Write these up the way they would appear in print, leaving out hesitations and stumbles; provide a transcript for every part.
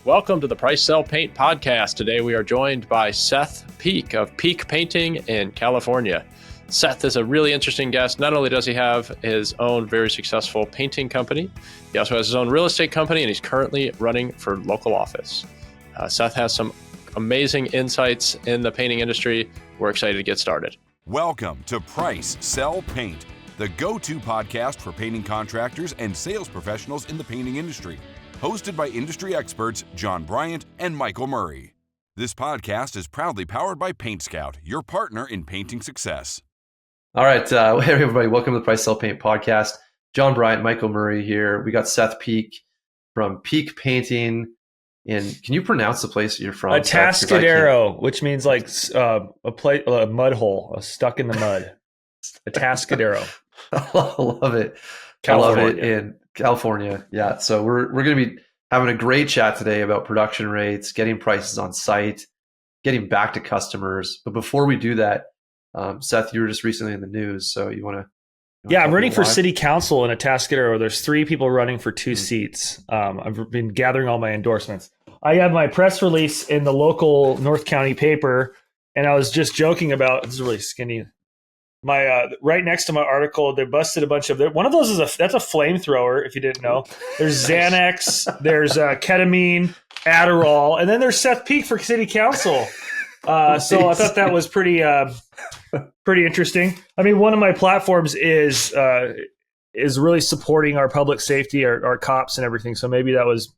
Welcome to the Price Sell Paint podcast. Today we are joined by Seth Peek of Peek Painting in California. Seth is a really interesting guest. Not only does he have his own very successful painting company, he also has his own real estate company, and he's currently running for local office. Seth has some amazing insights in the painting industry. We're excited to get started. Welcome to Price Sell Paint, the go-to podcast for painting contractors and sales professionals in the painting industry. Hosted by industry experts John Bryant and Michael Murray. This podcast is proudly powered by PaintScout, your partner in painting success. All right. Hey, everybody. Welcome to the Price Sell Paint podcast. John Bryant, Michael Murray here. We got Seth Peek from Peek Painting. And can you pronounce the place that you're from? Atascadero, which means like a mud hole, stuck in the mud. Atascadero. I love it. California. I love it in California. Yeah. So we're going to be having a great chat today about production rates, getting prices on site, getting back to customers. But before we do that, Seth, you were just recently in the news. So you want to? Yeah, I'm running for city council in Atascadero. There's 3 people running for 2 seats. I've been gathering all my endorsements. I have my press release in the local North County paper, and I was just joking about, this is really skinny. My right next to my article, they busted a bunch of, one of those that's a flamethrower, if you didn't know. There's Xanax, there's ketamine, Adderall, and then there's Seth Peek for city council. So I thought that was pretty interesting. I mean, one of my platforms is really supporting our public safety, our cops and everything. So maybe that was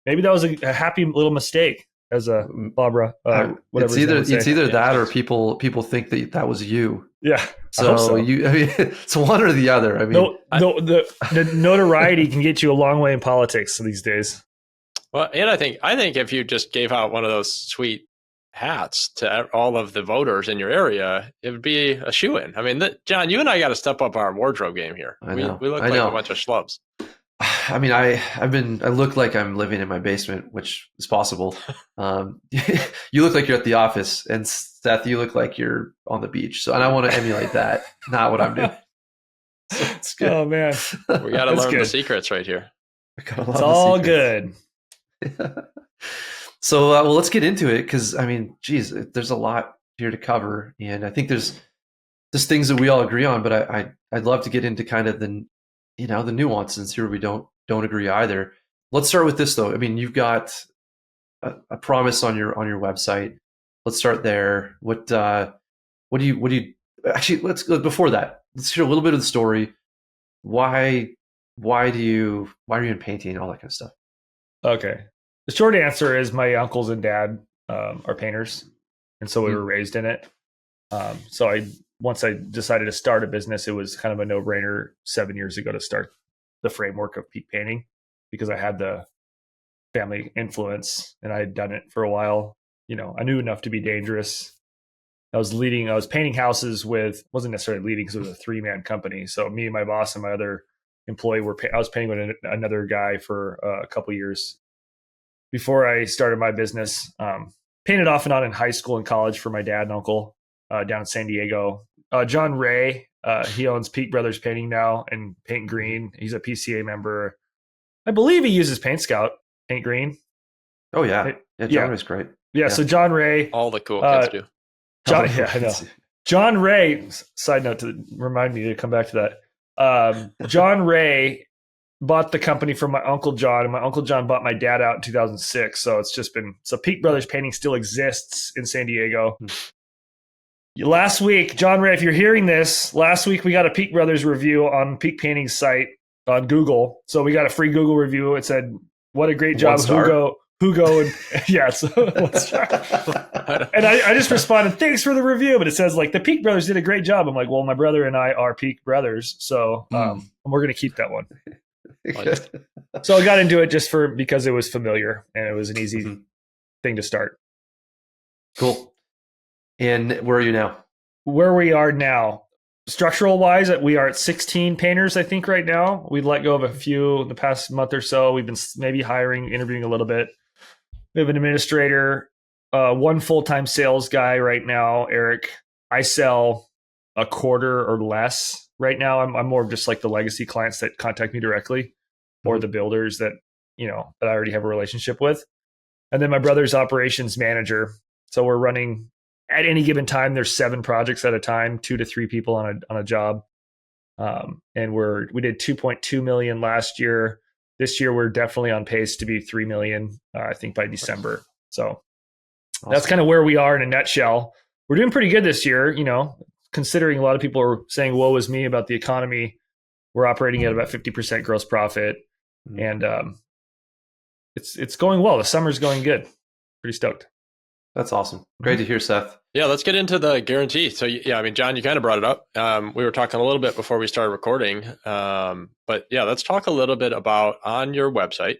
a happy little mistake as a Barbara. It's either that or people think that was you. Yeah. So it's one or the other. I mean, the notoriety can get you a long way in politics these days. Well, and I think if you just gave out one of those sweet hats to all of the voters in your area, it would be a shoo-in. I mean, John, you and I got to step up our wardrobe game here. We look like a bunch of schlubs. I mean, I look like I'm living in my basement, which is possible. You look like you're at the office, and Seth, you look like you're on the beach. So, and I want to emulate that, not what I'm doing. So it's good. Oh man, we got to learn the secrets right here. It's all good. So, well, let's get into it because I mean, geez, there's a lot here to cover, and I think there's things that we all agree on. But I'd love to get into kind of the nuances here we don't agree either. Let's start with this though. I mean, you've got a promise on your website. Let's start there. What do you actually, let's go before that. Let's hear a little bit of the story. Why are you in painting, all that kind of stuff? Okay. The short answer is my uncles and dad are painters. And so we were raised in it. So once I decided to start a business, it was kind of a no-brainer 7 years ago to start the framework of Peek Painting because I had the family influence and I had done it for a while. You know, I knew enough to be dangerous. I was painting houses wasn't necessarily leading because it was a 3-man company. So me and my boss and my other employee I was painting with another guy for a couple years before I started my business. Painted off and on in high school and college for my dad and uncle down in San Diego. John Ray, he owns Peek Brothers Painting now and Paint Green. He's a PCA member. I believe he uses PaintScout, Paint Green. Oh, yeah. John Ray's great. Yeah, so John Ray. All the cool kids do. I know. John Ray, side note to remind me to come back to that. John Ray bought the company from my Uncle John, and my Uncle John bought my dad out in 2006. So it's just so Peek Brothers Painting still exists in San Diego. Last week, John Ray, if you're hearing this, last week we got a Peek Brothers review on Peek Painting's site on Google. So we got a free Google review. It said, "What a great job, Hugo," and yeah. So and I just responded, "Thanks for the review," but it says like the Peek Brothers did a great job. I'm like, well, my brother and I are Peek Brothers, so we're gonna keep that one. So I got into it just because it was familiar and it was an easy thing to start. Cool. And where are you now? Where we are now, structural wise, we are at 16 painters, I think, right now. We let go of a few in the past month or so. We've been maybe interviewing a little bit. We have an administrator, 1 full-time sales guy right now, Eric. I sell a quarter or less right now. I'm more of just like the legacy clients that contact me directly or the builders that I already have a relationship with. And then my brother's operations manager. So we're running at any given time. There's 7 projects at a time, 2 to 3 people on a job. And we did 2.2 million last year. This year we're definitely on pace to be 3 million. I think by December. So that's kind of where we are in a nutshell. We're doing pretty good this year, considering a lot of people are saying, woe is me about the economy. We're operating at about 50% gross profit. And it's going well. The summer's going good. Pretty stoked. That's awesome. Great to hear, Seth. Yeah, let's get into the guarantee. So, yeah, I mean, Jon, you kind of brought it up. We were talking a little bit before we started recording. But yeah, let's talk a little bit about on your website.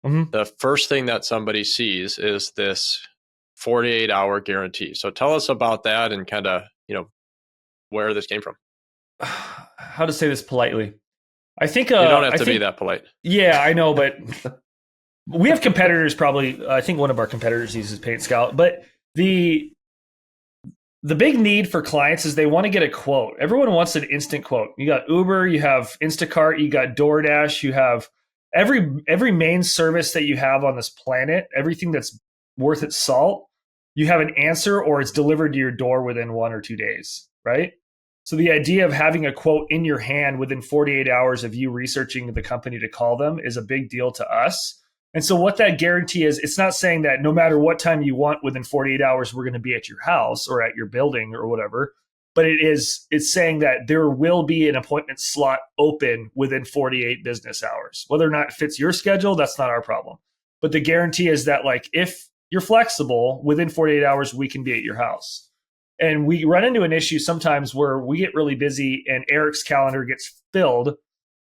The first thing that somebody sees is this 48-hour guarantee. So tell us about that and kind of, where this came from. How to say this politely? I think you don't have to be that polite. Yeah, I know, but we have competitors. Probably, I think one of our competitors uses PaintScout. But the big need for clients is they want to get a quote. Everyone wants an instant quote. You got Uber, you have Instacart, you got DoorDash, you have every main service that you have on this planet. Everything that's worth its salt, you have an answer, or it's delivered to your door within 1 or 2 days. Right? So the idea of having a quote in your hand within 48 hours of you researching the company to call them is a big deal to us. And so what that guarantee is, it's not saying that no matter what time you want within 48 hours, we're going to be at your house or at your building or whatever. But it's saying that there will be an appointment slot open within 48 business hours. Whether or not it fits your schedule, that's not our problem. But the guarantee is that, like, if you're flexible, within 48 hours, we can be at your house. And we run into an issue sometimes where we get really busy and Eric's calendar gets filled.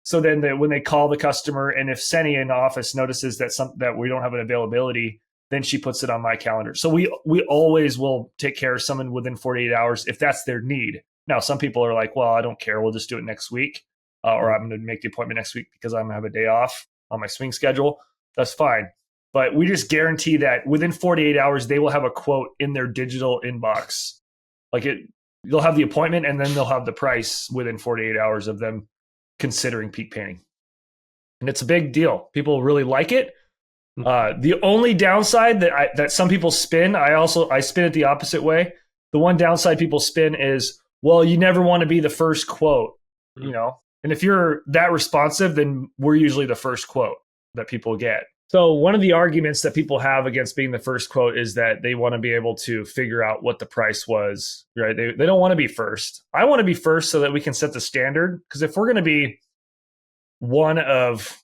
So then when they call the customer, and if Senny in the office notices that we don't have an availability, then she puts it on my calendar. So we always will take care of someone within 48 hours if that's their need. Now, some people are like, well, I don't care. We'll just do it next week. Or I'm going to make the appointment next week because I'm going to have a day off on my swing schedule. That's fine. But we just guarantee that within 48 hours, they will have a quote in their digital inbox. They'll have the appointment and then they'll have the price within 48 hours of them considering Peek Painting. And it's a big deal. People really like it. The only downside that some people spin, I spin it the opposite way. The one downside people spin is, well, you never want to be the first quote, And if you're that responsive, then we're usually the first quote that people get. So one of the arguments that people have against being the first quote is that they want to be able to figure out what the price was, right? They don't want to be first. I want to be first so that we can set the standard. Because if we're going to be one of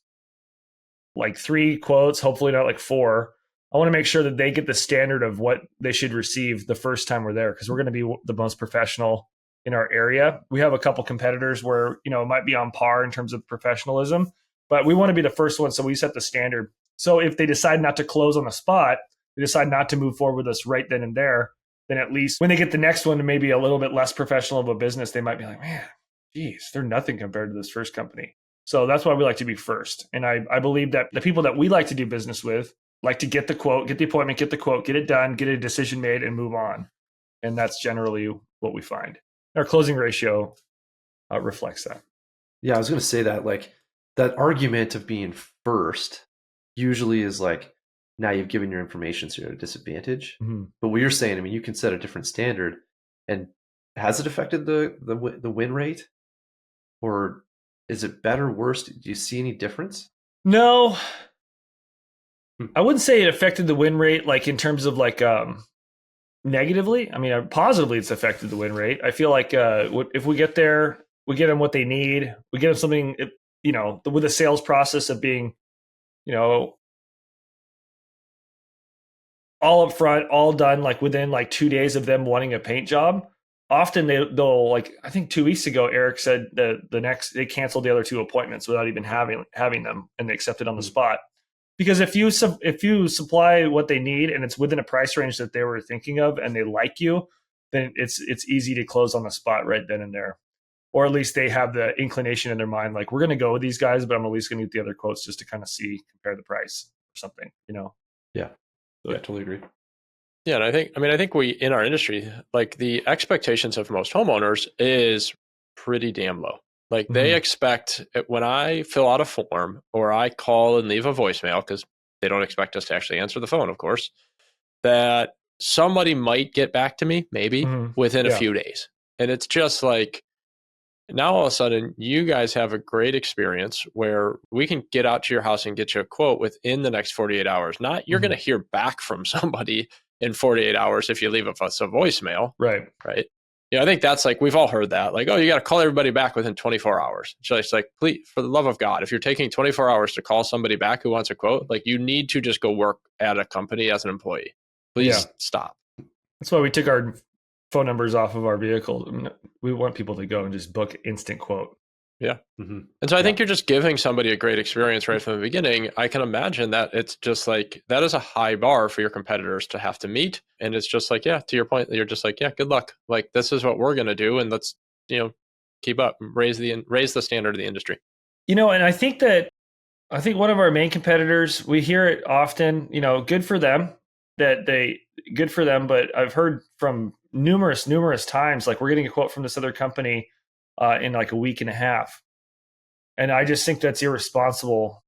like 3 quotes, hopefully not like 4, I want to make sure that they get the standard of what they should receive the first time we're there. Because we're going to be the most professional in our area. We have a couple competitors where, it might be on par in terms of professionalism, but we want to be the first one. So we set the standard. So if they decide not to close on the spot, they decide not to move forward with us right then and there, then at least when they get the next one, maybe a little bit less professional of a business, they might be like, man, geez, they're nothing compared to this first company. So that's why we like to be first. And I believe that the people that we like to do business with like to get the quote, get the appointment, get the quote, get it done, get a decision made and move on. And that's generally what we find. Our closing ratio reflects that. Yeah, I was going to say that, like, that argument of being first usually is like, now you've given your information, so you're at a disadvantage. But what you're saying, I mean, you can set a different standard. And has it affected the win rate? Or is it better, worse? Do you see any difference? No. I wouldn't say it affected the win rate, like in terms of like negatively. I mean, positively, it's affected the win rate. I feel like if we get there, we get them what they need. We get them something, with a sales process of being, all up front, all done, like within like 2 days of them wanting a paint job. Often they'll like, I think 2 weeks ago, Eric said they canceled the other 2 appointments without even having them, and they accepted on the spot. Because if you supply what they need and it's within a price range that they were thinking of and they like you, then it's easy to close on the spot right then and there. Or at least they have the inclination in their mind, like, we're going to go with these guys, but I'm at least going to get the other quotes just to kind of compare the price or something, Yeah. Yeah, I totally agree. Yeah, and I think we, in our industry, like, the expectations of most homeowners is pretty damn low. Like, they expect, when I fill out a form or I call and leave a voicemail, because they don't expect us to actually answer the phone, of course, that somebody might get back to me maybe within a few days. And it's just like, now all of a sudden you guys have a great experience where we can get out to your house and get you a quote within the next 48 hours. Not you're going to hear back from somebody in 48 hours if you leave us a voicemail. Right. Yeah, I think that's like, we've all heard that. Like, oh, you got to call everybody back within 24 hours. So it's like, please, for the love of God, if you're taking 24 hours to call somebody back who wants a quote, like, you need to just go work at a company as an employee. Please stop. That's why we took our phone numbers off of our vehicle. I mean, we want people to go and just book instant quote. Yeah. And so I think you're just giving somebody a great experience right from the beginning. I can imagine that it's just like, that is a high bar for your competitors to have to meet. And it's just like, yeah, to your point, you're just like, yeah, good luck. Like, this is what we're going to do. And let's, keep up, raise the standard of the industry. And I think one of our main competitors, we hear it often, good for them but I've heard from numerous times, like, we're getting a quote from this other company in like a week and a half. And I just think that's irresponsible.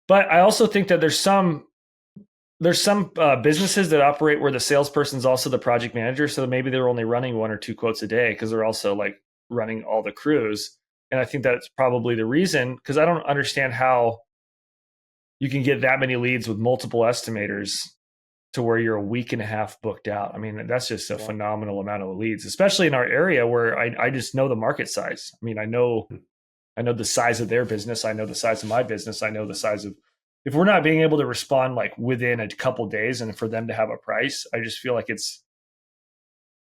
But I also think that there's some businesses that operate where the salesperson's also the project manager. So maybe they're only running 1 or 2 quotes a day because they're also like running all the crews. And I think that's probably the reason, because I don't understand how you can get that many leads with multiple estimators to where you're a week and a half booked out. I mean, that's just a phenomenal amount of leads, especially in our area where I just know the market size. I mean, I know the size of their business. I know the size of my business. I know the size of, if we're not being able to respond like within a couple of days and for them to have a price, I just feel like it's,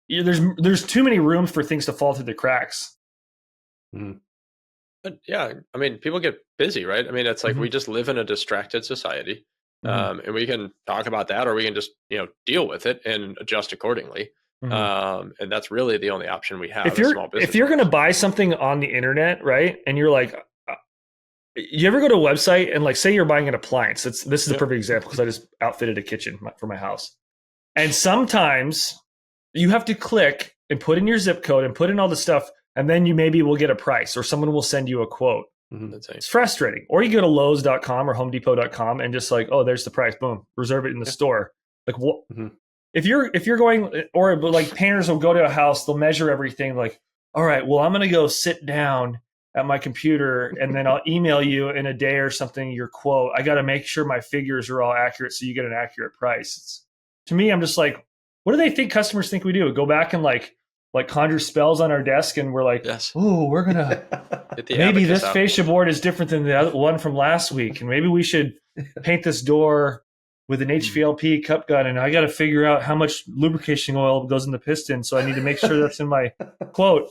there's too many rooms for things to fall through the cracks. But yeah, I mean, people get busy, right? I mean, it's like, we just live in a distracted society. And we can talk about that, or we can just, deal with it and adjust accordingly. And that's really the only option we have. If you're going to buy something on the internet, right, and you're like, you ever go to a website and like, say you're buying an appliance? This is the perfect example because I just outfitted a kitchen for my house. And sometimes you have to click and put in your zip code and put in all the stuff, and then you maybe will get a price or someone will send you a quote. It's frustrating. Or you go to Lowe's.com or HomeDepot.com and just like, oh, there's the price. Boom, reserve it in the store. Like, what? If you're going, or like painters will go to a house, they'll measure everything. Like, all right, well, I'm going to go sit down at my computer and then I'll email you in a day or something your quote. I got to make sure my figures are all accurate so you get an accurate price. To me, I'm just like, what do they think customers think we do? Go back and like conjure spells on our desk and we're like, oh, we're going to, maybe this fascia board is different than the other one from last week. And maybe we should paint this door with an HVLP cup gun. And I got to figure out how much lubrication oil goes in the piston. So I need to make sure that's in my quote.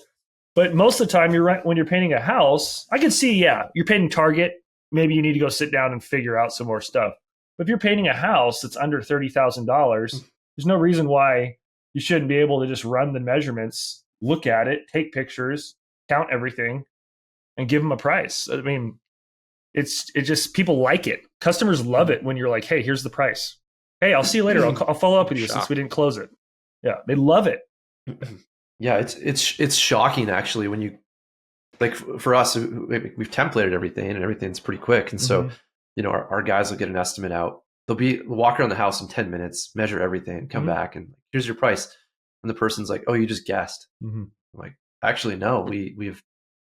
But most of the time when you're painting a house, I can see, you're painting Target. Maybe you need to go sit down and figure out some more stuff. But if you're painting a house that's under $30,000, there's no reason why you shouldn't be able to just run the measurements, look at it, take pictures, count everything, and give them a price. I mean, it just, people like it. Customers love it when you're like, hey, here's the price. Hey, I'll see you later. I'll follow up with you since we didn't close it. Yeah, they love it. Yeah, it's shocking actually when you, like, for us, we've templated everything and everything's pretty quick. And so, our guys will get an estimate out. They'll walk around the house in 10 minutes, measure everything, come back, and here's your price. And the person's like, oh, you just guessed. I'm like, actually, no, we've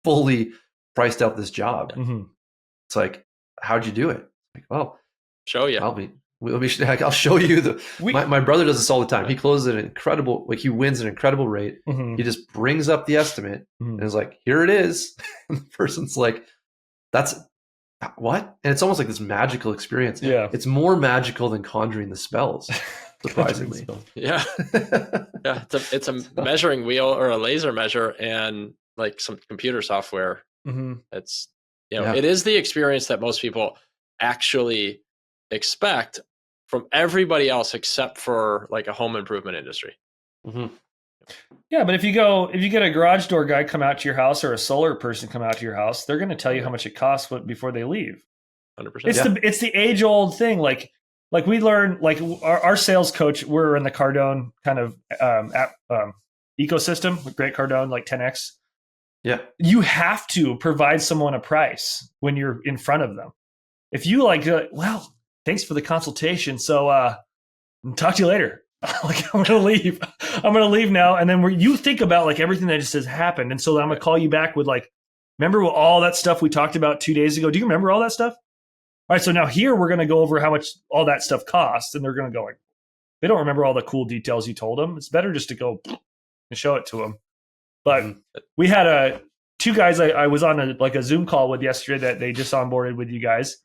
fully priced out this job. It's like, how'd you do it? Like, well, show you. I'll show you my brother does this all the time. He closes an incredible, like, he wins an incredible rate. He just brings up the estimate and is like, here it is. And the person's like, that's what? And it's almost like this magical experience. Yeah. It's more magical than conjuring the spells, surprisingly. Yeah. It's a measuring wheel or a laser measure and like some computer software. It's, it is the experience that most people actually expect from everybody else except for like a home improvement industry. Yeah, but if you get a garage door guy come out to your house or a solar person come out to your house, they're going to tell you how much it costs before they leave. 100%. It's the age old thing. Like we learn, like our sales coach, we're in the Cardone kind of ecosystem with Great Cardone, like 10X. Yeah, you have to provide someone a price when you're in front of them. If you well, thanks for the consultation. So talk to you later. Like, I'm going to leave. I'm going to leave now. And then you think about like everything that just has happened. And so I'm going to call you back with like, remember all that stuff we talked about 2 days ago? Do you remember all that stuff? All right. So now here we're going to go over how much all that stuff costs. And they're going to go like, they don't remember all the cool details you told them. It's better just to go and show it to them. But we had two guys I was on a Zoom call with yesterday that they just onboarded with you guys.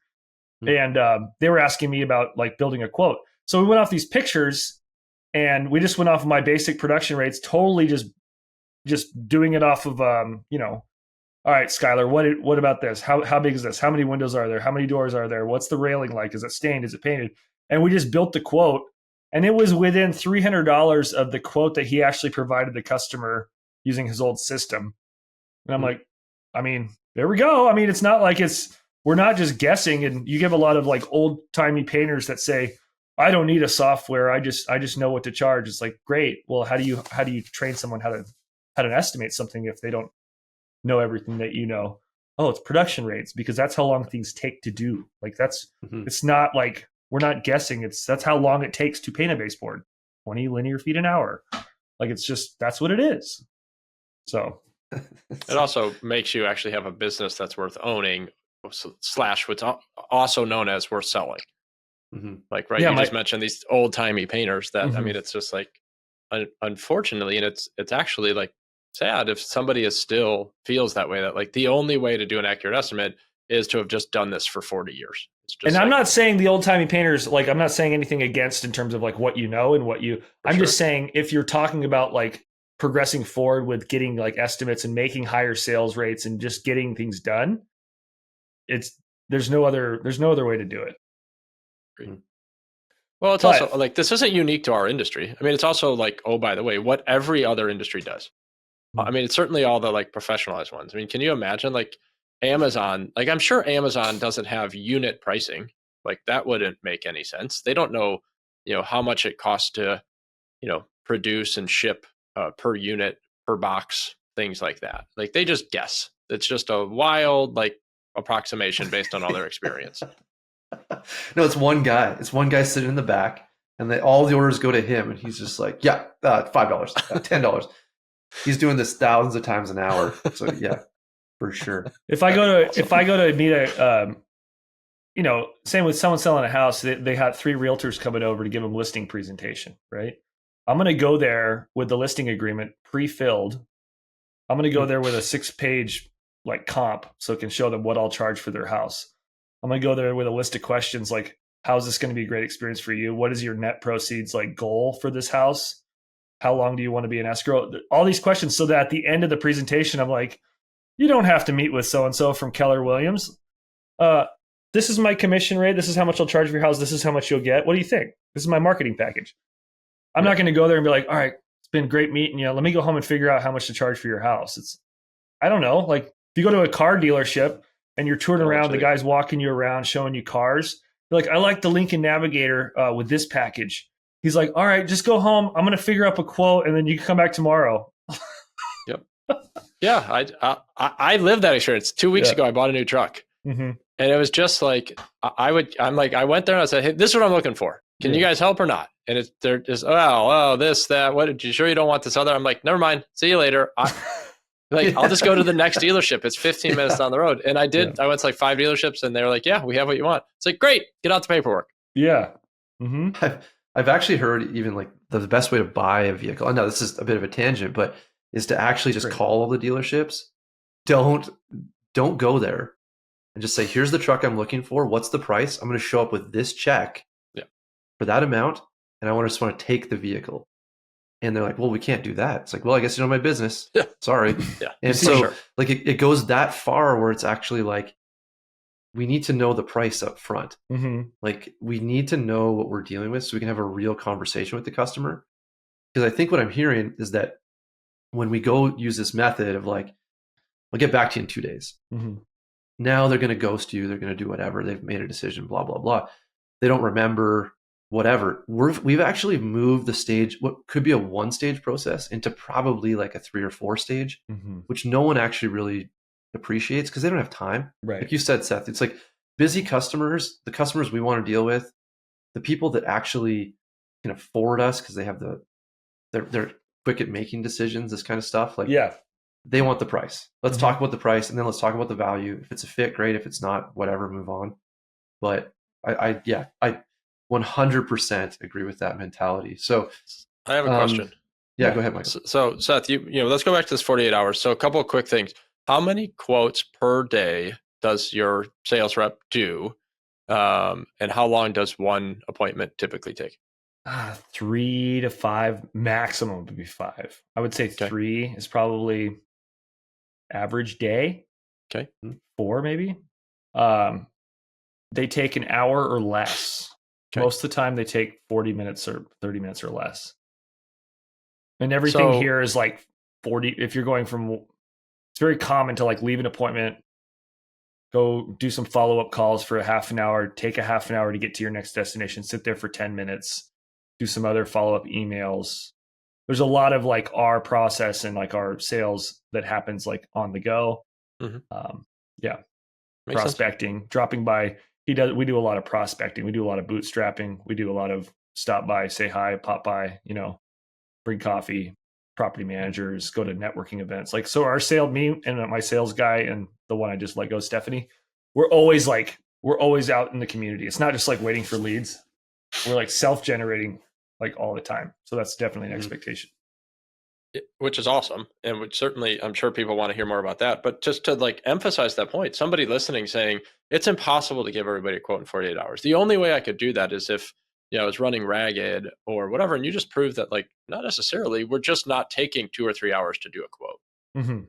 And they were asking me about like building a quote. So we went off these pictures and we just went off of my basic production rates, totally just doing it off of, all right, Skylar, what about this? How big is this? How many windows are there? How many doors are there? What's the railing like? Is it stained? Is it painted? And we just built the quote. And it was within $300 of the quote that he actually provided the customer using his old system. And I'm like, I mean, there we go. I mean, it's not like we're not just guessing. And you give a lot of like old timey painters that say, I don't need a software. I just know what to charge. It's like, great. Well, how do you train someone how to estimate something if they don't know everything that you know? Oh, it's production rates, because that's how long things take to do. Like it's not like we're not guessing. That's how long it takes to paint a baseboard, 20 linear feet an hour. Like that's what it is. So it also makes you actually have a business that's worth owning / what's also known as worth selling. Like, right. Yeah, you just mentioned these old timey painters that, I mean, it's just like, unfortunately, and it's actually like sad if somebody still feels that way, that like the only way to do an accurate estimate is to have just done this for 40 years. And I'm not saying the old timey painters, like, I'm not saying anything against in terms of like what you know and what I'm just saying, if you're talking about like progressing forward with getting like estimates and making higher sales rates and just getting things done, there's no other way to do it. Well, it's also like, this isn't unique to our industry. I mean, it's also like, oh, by the way, what every other industry does. I mean, it's certainly all the like professionalized ones. I mean, can you imagine like Amazon? Like, I'm sure Amazon doesn't have unit pricing. Like, that wouldn't make any sense. They don't know, how much it costs to, produce and ship per unit, per box, things like that. Like, they just guess. It's just a wild like approximation based on all their experience. No, it's one guy. It's one guy sitting in the back, and all the orders go to him, and he's just like, yeah, $5, $10. He's doing this thousands of times an hour. So yeah, for sure. If I go to meet a, same with someone selling a house, they had 3 realtors coming over to give them listing presentation, right? I'm going to go there with the listing agreement pre-filled. I'm going to go there with a 6-page like comp, so it can show them what I'll charge for their house. I'm going to go there with a list of questions like, how is this going to be a great experience for you? What is your net proceeds like goal for this house? How long do you want to be in escrow? All these questions, so that at the end of the presentation, I'm like, you don't have to meet with so-and-so from Keller Williams. This is my commission rate. This is how much I'll charge for your house. This is how much you'll get. What do you think? This is my marketing package. I'm not going to go there and be like, all right, it's been great meeting you. Let me go home and figure out how much to charge for your house. I don't know. Like, if you go to a car dealership and you're touring around, the guy's walking you around, showing you cars. You're like, I like the Lincoln Navigator with this package. He's like, all right, just go home. I'm going to figure up a quote, and then you can come back tomorrow. Yep. Yeah, I lived that experience. 2 weeks ago, I bought a new truck. And it was just like, I went there and I said, hey, this is what I'm looking for. Can you guys help or not? And they're just, this, that, what, you sure you don't want this other? I'm like, never mind. See you later. I'll just go to the next dealership. It's 15 minutes down the road. And I did. I went to like 5 dealerships, and they were like, yeah, we have what you want. It's like, great, get out the paperwork. Yeah. I've actually heard even like the best way to buy a vehicle, I know this is a bit of a tangent, but is to actually just call all the dealerships. Don't go there and just say, here's the truck I'm looking for. What's the price? I'm going to show up with this check for that amount, and I just want to take the vehicle. And they're like, well, we can't do that. It's like, well, I guess you know my business. Yeah. Sorry. Yeah. And so like it goes that far where it's actually like, we need to know the price up front. Like, we need to know what we're dealing with so we can have a real conversation with the customer. Because I think what I'm hearing is that when we go use this method of like, I'll get back to you in 2 days. Now they're going to ghost you. They're going to do whatever. They've made a decision, blah, blah, blah. They don't remember whatever. We've actually moved the stage, what could be a 1-stage process, into probably like a 3 or 4 stage, which no one actually really appreciates because they don't have time. Right. Like you said, Seth, it's like busy customers, the customers we want to deal with, the people that actually can afford us because they have they're quick at making decisions, this kind of stuff. Like, Yeah. they want the price. Let's Mhm. talk about the price, and then let's talk about the value. If it's a fit, great. If it's not, whatever, move on. But I 100% agree with that mentality. So I have a question. Yeah, go ahead, Michael. So Seth, let's go back to this 48 hours. So a couple of quick things. How many quotes per day does your sales rep do? And how long does one appointment typically take? 3 to 5, maximum would be 5. I would say 3 is probably average day. Okay. 4 maybe. They take an hour or less. Okay. Most of the time they take 40 minutes or 30 minutes or less. And everything here is like 40. If you're going from, it's very common to like leave an appointment, go do some follow-up calls for a half an hour, take a half an hour to get to your next destination, sit there for 10 minutes, do some other follow-up emails. There's a lot of like our process and like our sales that happens like on the go. Mm-hmm. Makes prospecting, sense. Dropping by. We do a lot of prospecting. We do a lot of bootstrapping. We do a lot of stop by, say hi, pop by, bring coffee, property managers, go to networking events. Like, so our me and my sales guy and the one I just let go, Stephanie, we're always out in the community. It's not just like waiting for leads. We're like self-generating like all the time. So that's definitely an expectation. Which is awesome. And which certainly, I'm sure people want to hear more about that. But just to like emphasize that point, somebody listening saying it's impossible to give everybody a quote in 48 hours. The only way I could do that is if, it's running ragged or whatever. And you just prove that like, not necessarily, we're just not taking 2 or 3 hours to do a quote. Mm-hmm.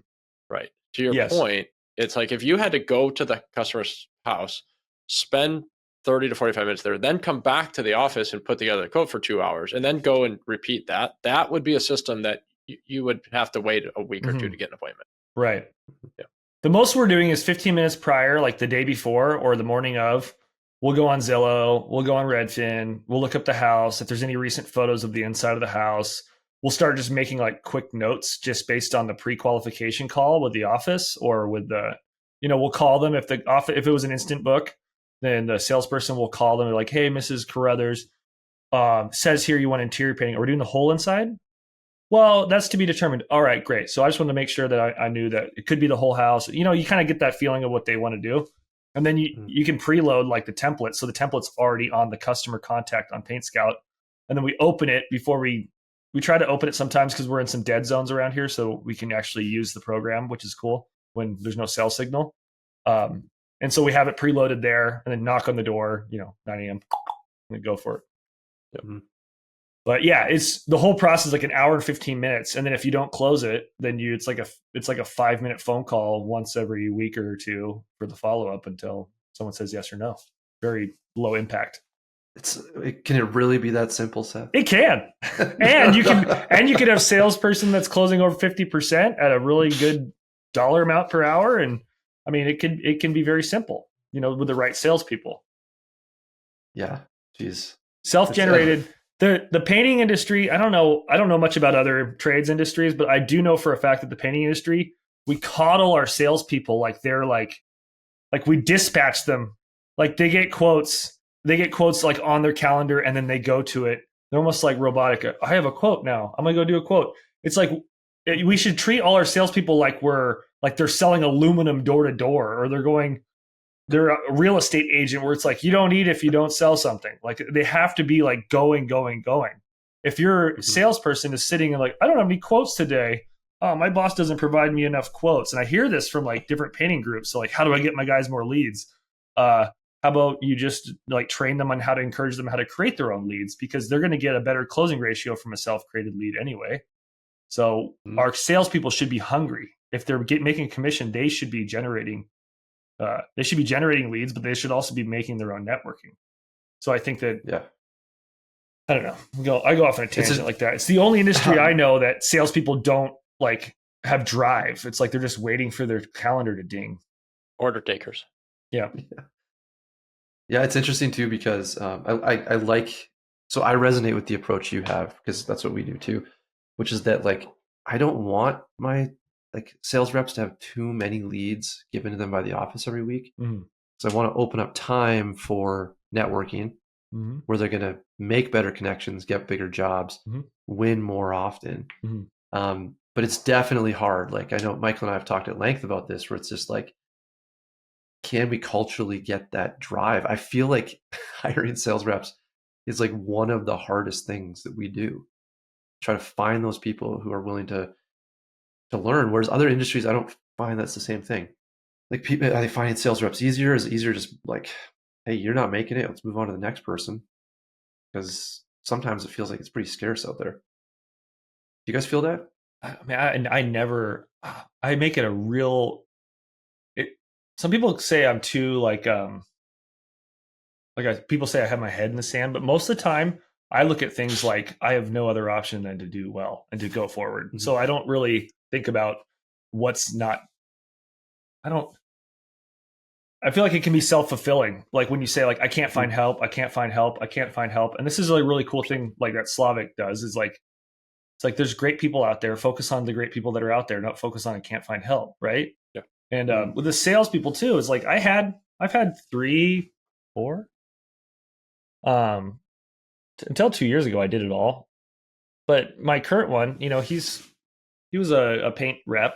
Right. To your point, it's like if you had to go to the customer's house, spend 30 to 45 minutes there, then come back to the office and put together a quote for 2 hours and then go and repeat that would be a system that you would have to wait a week or two to get an appointment. Right. Yeah. The most we're doing is 15 minutes prior, like the day before or the morning of. We'll go on Zillow. We'll go on Redfin. We'll look up the house. If there's any recent photos of the inside of the house, we'll start just making like quick notes just based on the pre-qualification call with the office or with the, we'll call them if it was an instant book, then the salesperson will call them like, hey, Mrs. Carruthers, says here you want interior painting. Are we doing the whole inside? Well, that's to be determined. All right, great. So I just wanted to make sure that I knew that it could be the whole house. You kind of get that feeling of what they want to do. And then you can preload like the template. So the template's already on the customer contact on PaintScout. And then we open it before we try to open it sometimes because we're in some dead zones around here. So we can actually use the program, which is cool when there's no cell signal. And so we have it preloaded there and then knock on the door, 9 a.m. and go for it. Yep. But yeah, it's the whole process like an hour and 15 minutes. And then if you don't close it, then it's like a 5-minute phone call once every week or two for the follow-up until someone says yes or no. Very low impact. Can it really be that simple, Seth? It can. And you can have salesperson that's closing over 50% at a really good dollar amount per hour. And I mean, it can be very simple, with the right salespeople. Yeah. Geez. Self-generated. The painting industry, I don't know much about other trades industries, but I do know for a fact that the painting industry, we coddle our salespeople like they're like we dispatch them. Like they get quotes like on their calendar and then they go to it. They're almost like robotic. I have a quote now. I'm going to go do a quote. It's like we should treat all our salespeople like they're selling aluminum door to door, or they're a real estate agent where it's like, you don't eat if you don't sell something. Like they have to be like going. If your salesperson is sitting and like, I don't have any quotes today. Oh, my boss doesn't provide me enough quotes. And I hear this from like different painting groups. So like, how do I get my guys more leads? How about you just like train them on how to encourage them how to create their own leads, because they're going to get a better closing ratio from a self-created lead anyway. So our salespeople should be hungry. If they're making a commission, they should be generating leads, but they should also be making their own networking. So I think that, I don't know. I go off on a tangent like that. It's the only industry I know that salespeople don't like have drive. It's like they're just waiting for their calendar to ding. Order takers. Yeah. Yeah, it's interesting too because I resonate with the approach you have, because that's what we do too, which is that like I don't want my sales reps to have too many leads given to them by the office every week. So I want to open up time for networking. where they're going to make better connections, get bigger jobs, win more often. But it's definitely hard. Like I know Michael and I have talked at length about this, where it's just like, can we culturally get that drive? I feel like hiring sales reps is like one of the hardest things that we do. Try to find those people who are willing to learn. Whereas other industries, I don't find that's the same thing. Like people, are they finding sales reps easier? Is it easier just like, hey, you're not making it, let's move on to the next person? Because sometimes it feels like it's pretty scarce out there. Do you guys feel that? I mean, I never, I make it a real, some people say I'm too people say I have my head in the sand, but most of the time I look at things like I have no other option than to do well and to go forward. So I don't really think about what's not, I feel like it can be self-fulfilling. Like when you say like, I can't find help, I can't find help, I can't find help. And this is a really cool thing like that Slavic does is like, it's like there's great people out there. Focus on the great people that are out there, not focus on I can't find help, right? Yeah. And with the salespeople too, it's like I've had 3, 4. Until 2 years ago, I did it all. But my current one, he was a paint rep.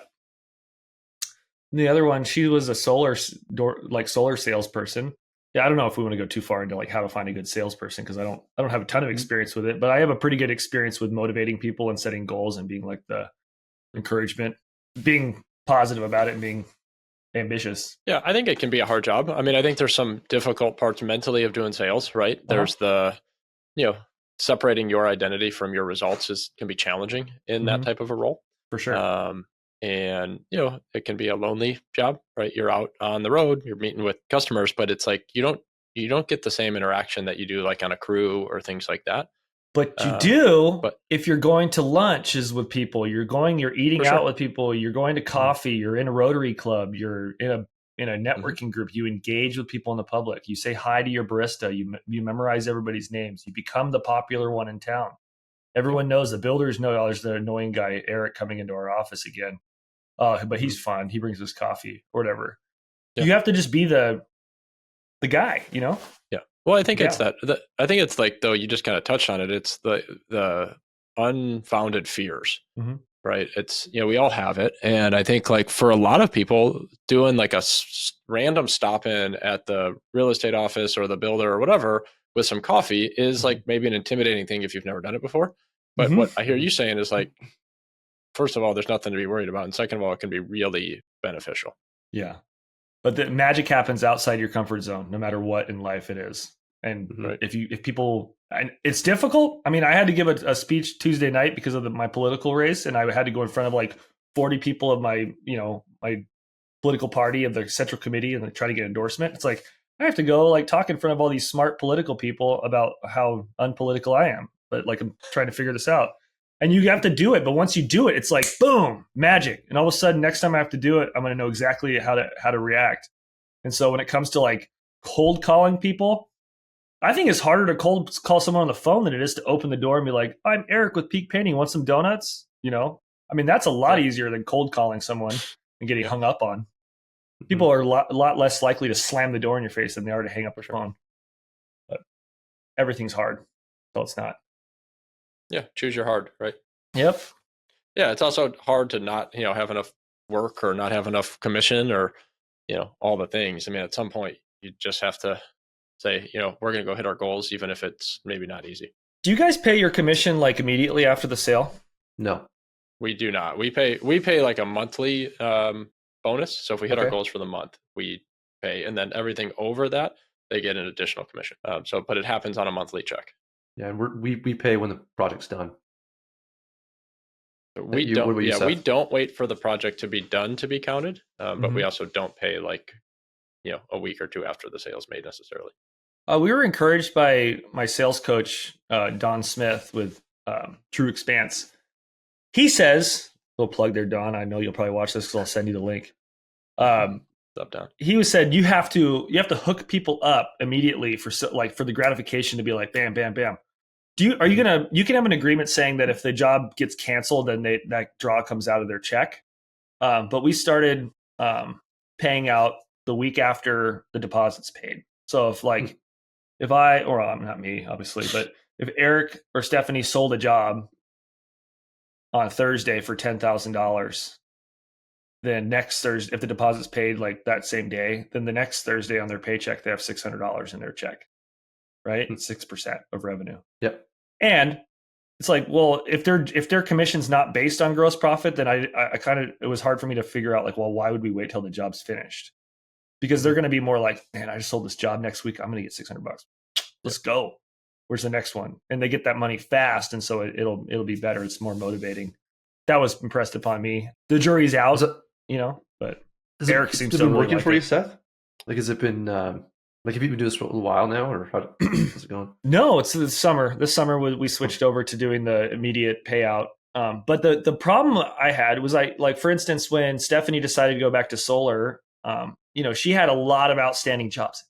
And the other one, she was a solar salesperson. Yeah, I don't know if we want to go too far into like how to find a good salesperson because I don't have a ton of experience with it, but I have a pretty good experience with motivating people and setting goals and being like the encouragement, being positive about it and being ambitious. Yeah, I think it can be a hard job. I mean, I think there's some difficult parts mentally of doing sales, right? There's the, separating your identity from your results can be challenging in that type of a role. For sure. And, it can be a lonely job, right? You're out on the road, you're meeting with customers, but it's like, you don't get the same interaction that you do like on a crew or things like that. But you do if you're going to lunches with people, you're eating out with people, you're going to coffee, you're in a Rotary Club, you're in a networking group, you engage with people in the public, you say hi to your barista, you memorize everybody's names, you become the popular one in town. Everyone knows, the builders know, there's the annoying guy, Eric, coming into our office again. But he's fun. He brings us coffee or whatever. Yeah. You have to just be the guy, Yeah. Well, I think it's that. I think it's like, though, you just kind of touched on it. It's the unfounded fears, right? It's, we all have it. And I think like for a lot of people doing like a random stop in at the real estate office or the builder or whatever with some coffee is like maybe an intimidating thing if you've never done it before. But what I hear you saying is like, first of all, there's nothing to be worried about. And second of all, it can be really beneficial. Yeah. But the magic happens outside your comfort zone, no matter what in life it is. And if people, and it's difficult. I mean, I had to give a speech Tuesday night because of my political race. And I had to go in front of like 40 people of my political party of the central committee and try to get endorsement. It's like, I have to go like talk in front of all these smart political people about how unpolitical I am. But like, I'm trying to figure this out. And you have to do it. But once you do it, it's like, boom, magic. And all of a sudden, next time I have to do it, I'm going to know exactly how to react. And so when it comes to like cold calling people, I think it's harder to cold call someone on the phone than it is to open the door and be like, I'm Eric with Peek Painting. Want some donuts? I mean, that's a lot easier than cold calling someone and getting hung up on. People are a lot less likely to slam the door in your face than they are to hang up their phone. But everything's hard. So it's not. Yeah, choose your hard, right? Yep. Yeah, it's also hard to not, have enough work or not have enough commission or, all the things. I mean, at some point, you just have to say, we're going to go hit our goals, even if it's maybe not easy. Do you guys pay your commission like immediately after the sale? No, we do not. We pay like a monthly bonus. So if we hit our goals for the month, we pay, and then everything over that, they get an additional commission. But it happens on a monthly check. Yeah, and we pay when the project's done. We don't wait for the project to be done to be counted, but we also don't pay like, a week or two after the sale's made necessarily. We were encouraged by my sales coach, Don Smith with True Expanse. He says, little plug there, Don. I know you'll probably watch this because I'll send you the link. Up, down. He said you have to hook people up immediately for the gratification to be like bam, bam, bam. You can have an agreement saying that if the job gets canceled, then that draw comes out of their check. But we started paying out the week after the deposit's paid. So if if I, or not me, obviously, but if Eric or Stephanie sold a job on Thursday for $10,000, then next Thursday, if the deposit's paid like that same day, then the next Thursday on their paycheck, they have $600 in their check, right? 6% of revenue. Yep. And it's like, well, if their commission's not based on gross profit, then I kind of, it was hard for me to figure out like, well, why would we wait till the job's finished? Because they're going to be more like, man, I just sold this job next week. I'm going to get $600. Let's go. Where's the next one? And they get that money fast. And so it'll be better. It's more motivating. That was impressed upon me. The jury's out, but Eric seems to be really working like for it. you, Seth? Like, has it been, like, have you been doing this for a little while now, or how's it going? No, it's the summer. This summer we switched over to doing the immediate payout. But the problem I had was for instance, when Stephanie decided to go back to solar, she had a lot of outstanding jobs,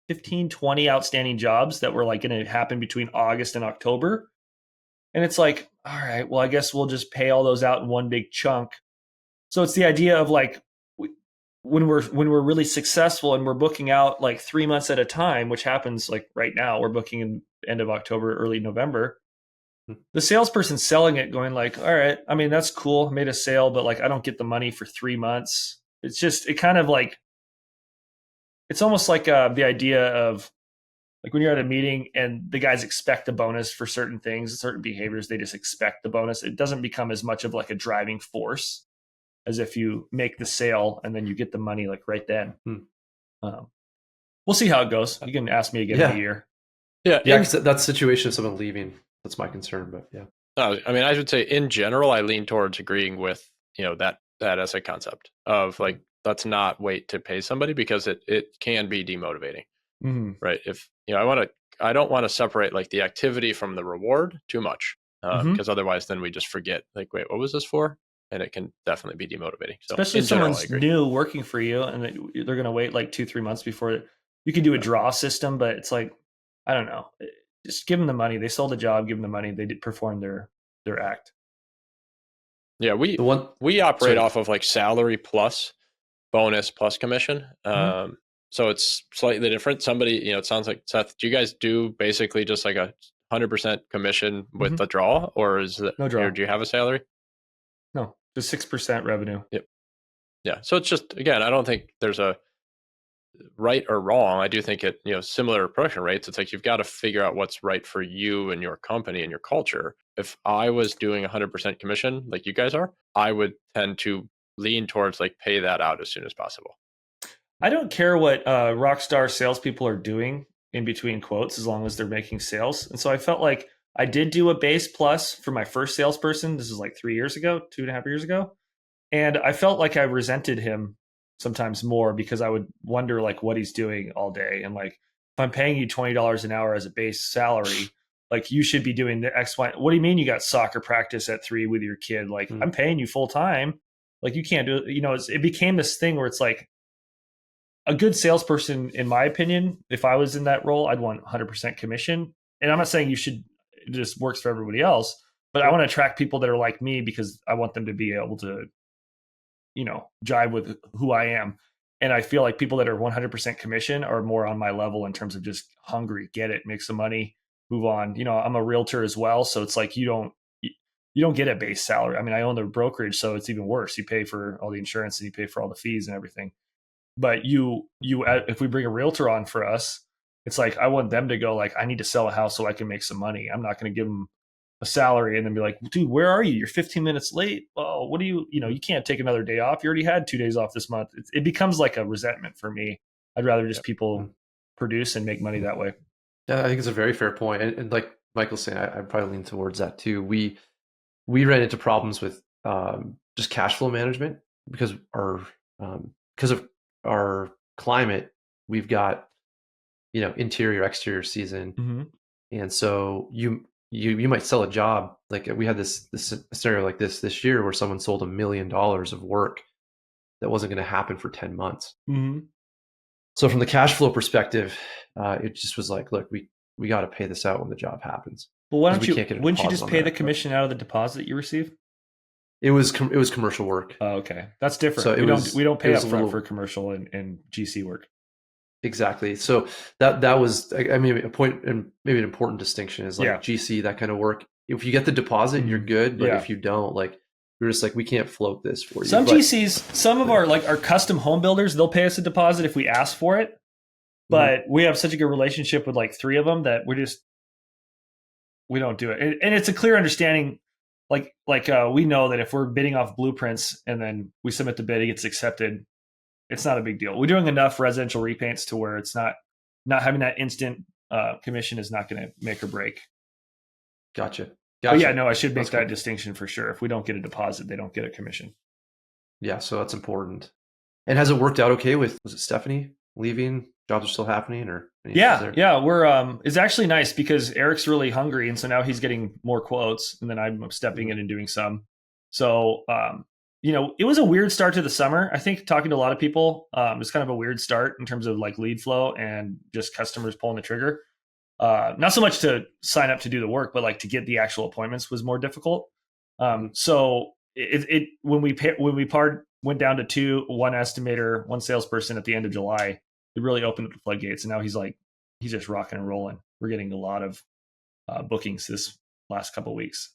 15, 20 outstanding jobs that were like going to happen between August and October. And it's like, all right, well, I guess we'll just pay all those out in one big chunk. So it's the idea of like, when we're really successful and we're booking out like 3 months at a time, which happens like right now, we're booking in end of October, early November. The salesperson's selling it going like, all right, I mean, that's cool. I made a sale, but like, I don't get the money for 3 months. It kind of like, it's almost like the idea of like when you're at a meeting and the guys expect a bonus for certain things, certain behaviors, they just expect the bonus. It doesn't become as much of like a driving force as if you make the sale and then you get the money like right then. We'll see how it goes. You can ask me again in a year. Yeah. Because that situation of someone leaving, that's my concern, but yeah. I mean, I would say in general, I lean towards agreeing with, that as a concept of like, let's not wait to pay somebody because it can be demotivating, right? If, I don't want to separate like the activity from the reward too much because otherwise then we just forget like, wait, what was this for? And it can definitely be demotivating. So especially if someone's new working for you and they're going to wait like 2-3 months before you can do a draw system, but it's like, I don't know, just give them the money. They sold the job, give them the money. They did perform their act. Yeah. We operate off of like salary plus bonus plus commission. So it's slightly different. Somebody, it sounds like, Seth, do you guys do basically just like 100% commission with the draw, or is it no draw? Or do you have a salary? No, just 6% revenue. Yep. Yeah. So it's just, again, I don't think there's a right or wrong. I do think it, similar production rates, it's like you've got to figure out what's right for you and your company and your culture. If I was doing 100% commission like you guys are, I would tend to lean towards like pay that out as soon as possible. I don't care what rock star salespeople are doing in between quotes as long as they're making sales. And so I felt like I did do a base plus for my first salesperson. This is like 3 years ago, 2.5 years ago. And I felt like I resented him sometimes more because I would wonder like what he's doing all day. And like, if I'm paying you $20 an hour as a base salary, like you should be doing the X, Y. What do you mean you got soccer practice at 3 with your kid? Like I'm paying you full time. Like you can't do it. It became this thing where it's like a good salesperson, in my opinion, if I was in that role, I'd want 100% commission. And I'm not saying it just works for everybody else, but I want to attract people that are like me because I want them to be able to, jive with who I am. And I feel like people that are 100% commission are more on my level in terms of just hungry, get it, make some money, move on. I'm a realtor as well. So it's like, you don't get a base salary. I mean, I own the brokerage, so it's even worse. You pay for all the insurance and you pay for all the fees and everything. But if we bring a realtor on for us, it's like, I want them to go like, I need to sell a house so I can make some money. I'm not going to give them a salary and then be like, dude, where are you? You're 15 minutes late. Oh, what do you can't take another day off. You already had 2 days off this month. It becomes like a resentment for me. I'd rather just people produce and make money that way. Yeah, I think it's a very fair point. And like Michael's saying, I probably lean towards that too. We ran into problems with just cash flow management because of our climate, we've got interior exterior season, and so you might sell a job. Like we had this scenario like this year where someone sold $1 million of work that wasn't going to happen for 10 months. So from the cash flow perspective, it just was like, look, we got to pay this out when the job happens. Well, wouldn't you just pay the commission out of the deposit you receive? It was commercial work. Oh, okay, that's different. So we don't pay up front for commercial and GC work. Exactly. So that was, I mean, a point, and maybe an important distinction is like GC, that kind of work. If you get the deposit, you're good. But if you don't, like, we're just like, we can't float this for you. Some GCs, some of our custom home builders, they'll pay us a deposit if we ask for it. But we have such a good relationship with like 3 of them that we don't do it. And it's a clear understanding. We know that if we're bidding off blueprints and then we submit the bid, it gets accepted. It's not a big deal. We're doing enough residential repaints to where it's not having that instant commission is not going to make or break. Gotcha. But yeah, no, I should make that distinction for sure. If we don't get a deposit, they don't get a commission. Yeah, so that's important. And has it worked out okay with, was it Stephanie leaving? Jobs are still happening, or we're it's actually nice because Eric's really hungry, and so now he's getting more quotes, and then I'm stepping in and doing some. So it was a weird start to the summer. I think talking to a lot of people, it's kind of a weird start in terms of like lead flow and just customers pulling the trigger. Not so much to sign up to do the work, but like to get the actual appointments was more difficult. So when we went down to 2, 1 estimator, 1 salesperson at the end of July, it really opened up the floodgates. And now he's just rocking and rolling. We're getting a lot of bookings this last couple of weeks.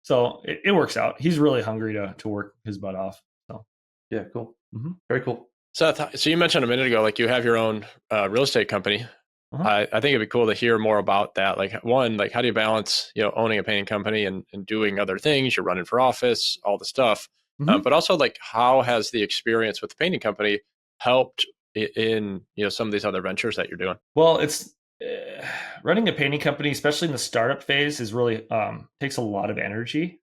So it works out. He's really hungry to work his butt off. So yeah, cool. Mm-hmm. Very cool. Seth, so you mentioned a minute ago, like you have your own real estate company. I think it'd be cool to hear more about that. Like, one, like how do you balance, owning a painting company and doing other things? You're running for office, all the stuff. But also, like, how has the experience with the painting company helped in some of these other ventures that you're doing? Well, it's running a painting company, especially in the startup phase, is really takes a lot of energy.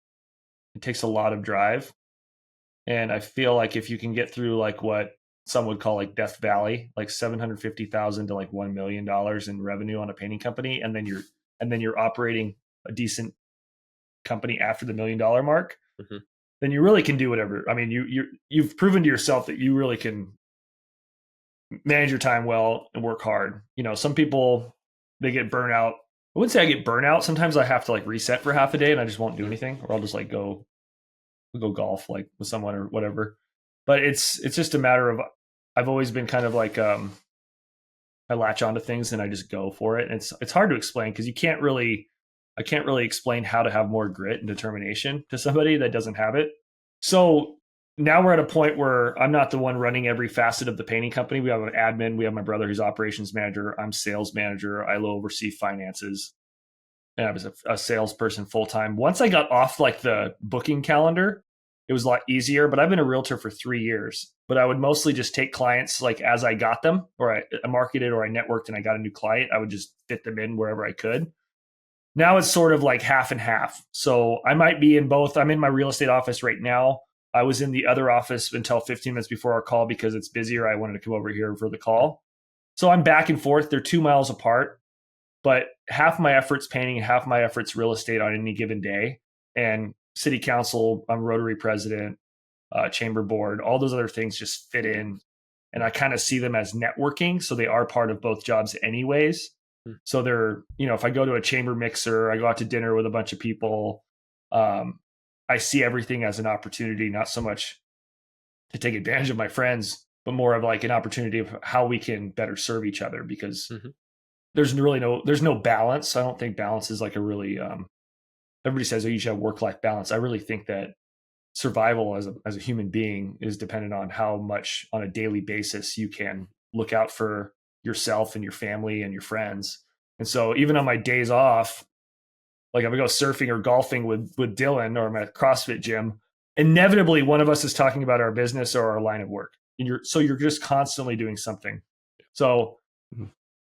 It takes a lot of drive, and I feel like if you can get through like what some would call like Death Valley, like $750,000 to like $1 million in revenue on a painting company, and then you're operating a decent company after the $1 million mark, then you really can do whatever. I mean, you've proven to yourself that you really can manage your time well and work hard. Some people, they get burnout. I wouldn't say I get burnout. Sometimes I have to like reset for half a day and I just won't do anything, or I'll just like go golf like with someone or whatever. But it's just a matter of, I've always been kind of like, I latch onto things and I just go for it. And it's hard to explain because I can't really explain how to have more grit and determination to somebody that doesn't have it. So now we're at a point where I'm not the one running every facet of the painting company. We have an admin. We have my brother who's operations manager. I'm sales manager. I oversee finances. And I was a salesperson full-time. Once I got off like the booking calendar, it was a lot easier, but I've been a realtor for 3 years, but I would mostly just take clients like as I got them, or I marketed or I networked and I got a new client. I would just fit them in wherever I could. Now it's sort of like half and half. So I might be in both. I'm in my real estate office right now. I was in the other office until 15 minutes before our call because it's busier. I wanted to come over here for the call. So I'm back and forth. They're 2 miles apart, but half my effort's painting and half my effort's real estate on any given day. And city council, I'm Rotary president, chamber board, all those other things just fit in. And I kind of see them as networking. So they are part of both jobs anyways. So they're, if I go to a chamber mixer, I go out to dinner with a bunch of people, I see everything as an opportunity, not so much to take advantage of my friends, but more of like an opportunity of how we can better serve each other, because there's no balance. I don't think balance is like a really, everybody says, oh, you should have work-life balance. I really think that survival as a human being is dependent on how much on a daily basis you can look out for yourself and your family and your friends. And so even on my days off, like if I go surfing or golfing with Dylan, or I'm at a CrossFit gym, inevitably one of us is talking about our business or our line of work. And you're just constantly doing something. So,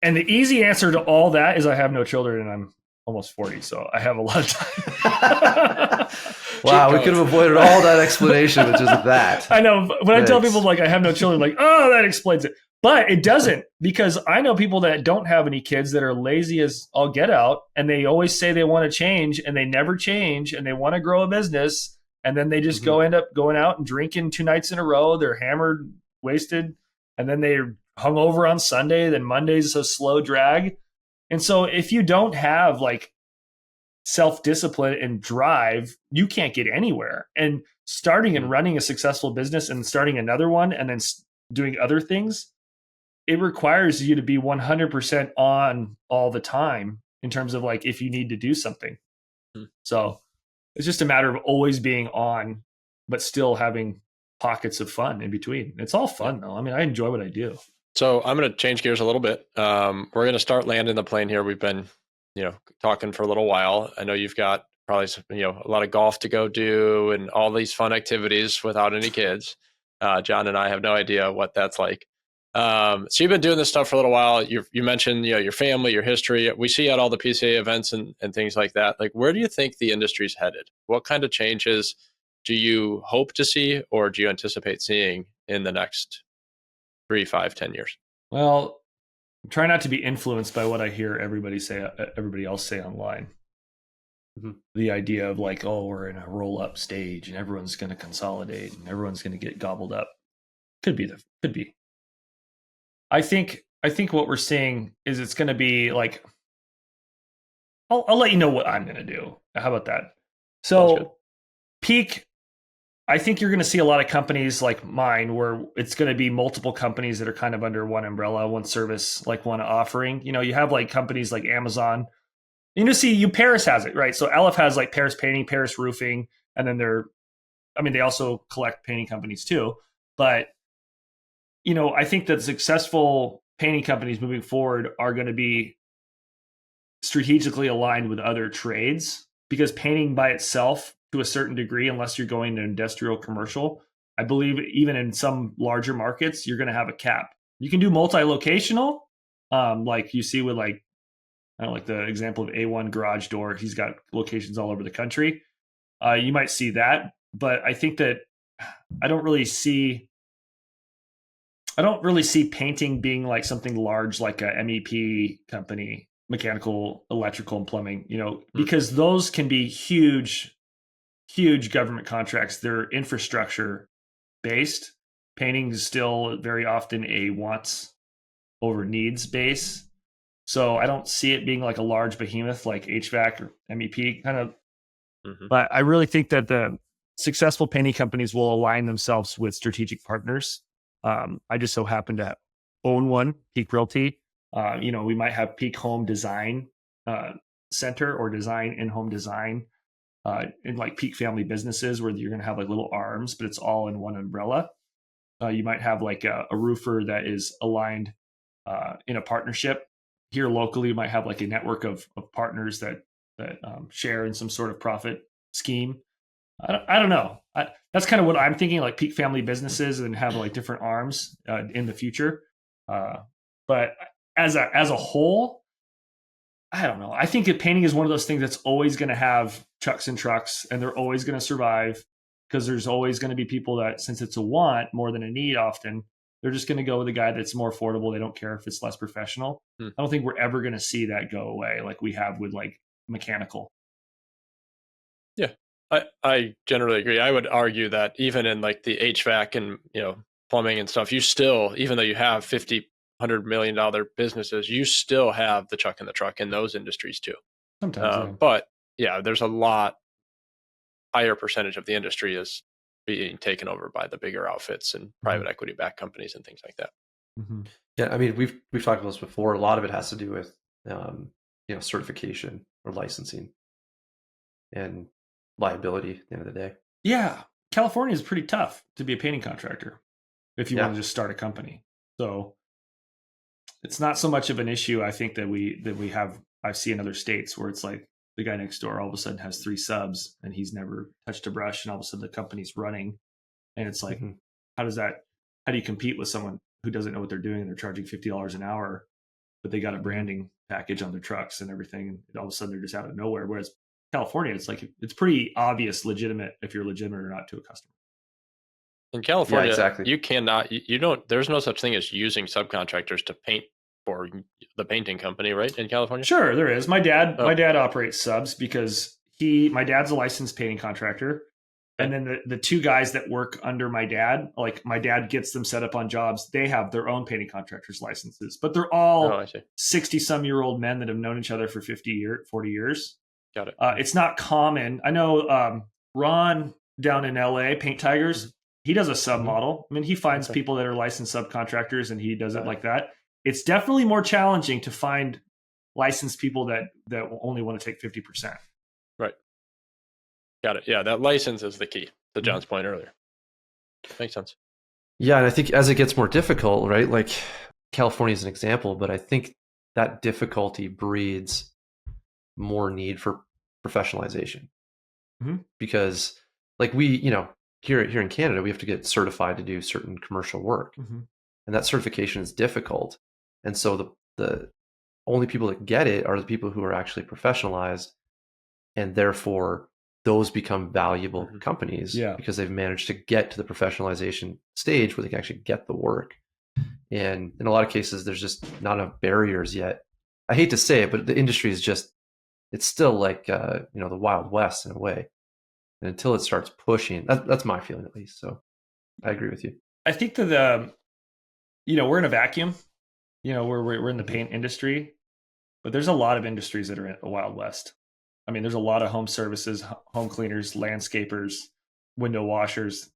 and the easy answer to all that is I have no children and I'm almost 40. So I have a lot of time. Wow, we could have avoided all that explanation with just that. I know. When I tell people like I have no children, like, oh, that explains it. But it doesn't, because I know people that don't have any kids that are lazy as all get out, and they always say they want to change and they never change, and they want to grow a business, and then they just end up going out and drinking 2 nights in a row. They're hammered, wasted, and then they're hungover on Sunday. Then Monday's a slow drag. And so if you don't have like self-discipline and drive, you can't get anywhere. And starting and running a successful business and starting another one and then doing other things, it requires you to be 100% on all the time in terms of like if you need to do something. So it's just a matter of always being on, but still having pockets of fun in between. It's all fun though. I mean, I enjoy what I do. So I'm going to change gears a little bit. We're going to start landing the plane here. We've been, talking for a little while. I know you've got probably, a lot of golf to go do and all these fun activities without any kids. John and I have no idea what that's like. So you've been doing this stuff for a little while. You mentioned, your family, your history. We see at all the PCA events and things like that. Like, where do you think the industry's headed? What kind of changes do you hope to see, or do you anticipate seeing in the next 3, 5, 10 years? Well, try not to be influenced by what I hear everybody else say online. Mm-hmm. The idea of like, oh, we're in a roll up stage and everyone's going to consolidate and everyone's going to get gobbled up. Could be. I think what we're seeing is it's going to be like, I'll let you know what I'm going to do. How about that? So Peak, I think you're going to see a lot of companies like mine where it's going to be multiple companies that are kind of under one umbrella, one service, like one offering. You have like companies like Amazon. Paris has it, right? So LF has like Paris Painting, Paris Roofing, and then they also collect painting companies too. But, I think that successful painting companies moving forward are going to be strategically aligned with other trades, because painting by itself, to a certain degree, unless you're going to industrial commercial, I believe even in some larger markets, you're going to have a cap. You can do multi-locational, like you see with like the example of A1 Garage Door. He's got locations all over the country. You might see that, but I think that I don't really see painting being like something large, like a MEP company, mechanical, electrical, and plumbing, because those can be huge government contracts. They're infrastructure based. Painting is still very often a wants over needs base. So I don't see it being like a large behemoth like HVAC or MEP kind of. Mm-hmm. But I really think that the successful painting companies will align themselves with strategic partners. I just so happen to own one, Peak Realty. We might have Peak Home Design Center or Design in-home design in like Peak family businesses where you're going to have like little arms, but it's all in one umbrella. You might have like a roofer that is aligned in a partnership. Here locally, you might have like a network of partners that share in some sort of profit scheme. I don't know. That's kind of what I'm thinking, like Peak family businesses and have like different arms in the future. But as a whole, I don't know. I think that painting is one of those things that's always going to have chucks and trucks, and they're always going to survive because there's always going to be people that, since it's a want more than a need often, they're just going to go with a guy that's more affordable. They don't care if it's less professional. I don't think we're ever going to see that go away like we have with like mechanical. Yeah, I generally agree. I would argue that even in like the HVAC and plumbing and stuff, you still, even though you have $50-100 million businesses, you still have the chuck in the truck in those industries too. Sometimes, but yeah, there's a lot higher percentage of the industry is being taken over by the bigger outfits and private equity backed companies and things like that. Mm-hmm. Yeah, I mean, we've talked about this before. A lot of it has to do with certification or licensing and liability at the end of the day. Yeah, California is pretty tough to be a painting contractor if you want to just start a company. So it's not so much of an issue, I think, that we have. I see in other states where it's like the guy next door all of a sudden has 3 subs and he's never touched a brush, and all of a sudden the company's running, and it's like, how do you compete with someone who doesn't know what they're doing and they're charging $50 an hour, but they got a branding package on their trucks and everything, and all of a sudden they're just out of nowhere. Whereas California, it's like it's pretty obvious legitimate if you're legitimate or not to a customer. In California, exactly. You cannot, you don't, there's no such thing as using subcontractors to paint for the painting company, right? In California? Sure, there is. My dad operates subs because my dad's a licensed painting contractor. And then the 2 guys that work under my dad, like my dad gets them set up on jobs. They have their own painting contractors licenses, but they're all 60-some-year-old men that have known each other for 40 years. Got it. It's not common. I know Ron down in LA, Paint Tigers, he does a sub model. I mean, he finds people that are licensed subcontractors and he does it like that. it's definitely more challenging to find licensed people that only want to take 50%. Right. Got it. Yeah, that license is the key to John's point earlier. Makes sense. Yeah, and I think as it gets more difficult, right? Like California is an example, but I think that difficulty breeds more need for professionalization. Because like we, here in Canada, we have to get certified to do certain commercial work. And that certification is difficult. And so the only people that get it are the people who are actually professionalized, and therefore those become valuable companies because they've managed to get to the professionalization stage where they can actually get the work. And in a lot of cases, there's just not enough barriers yet. I hate to say it, but the industry is just, it's still like, the Wild West in a way. And until it starts pushing, that's my feeling at least. So I agree with you. I think that we're in a vacuum. We're in the paint industry, but there's a lot of industries that are in the Wild West. I mean, there's a lot of home services, home cleaners, landscapers, window washers.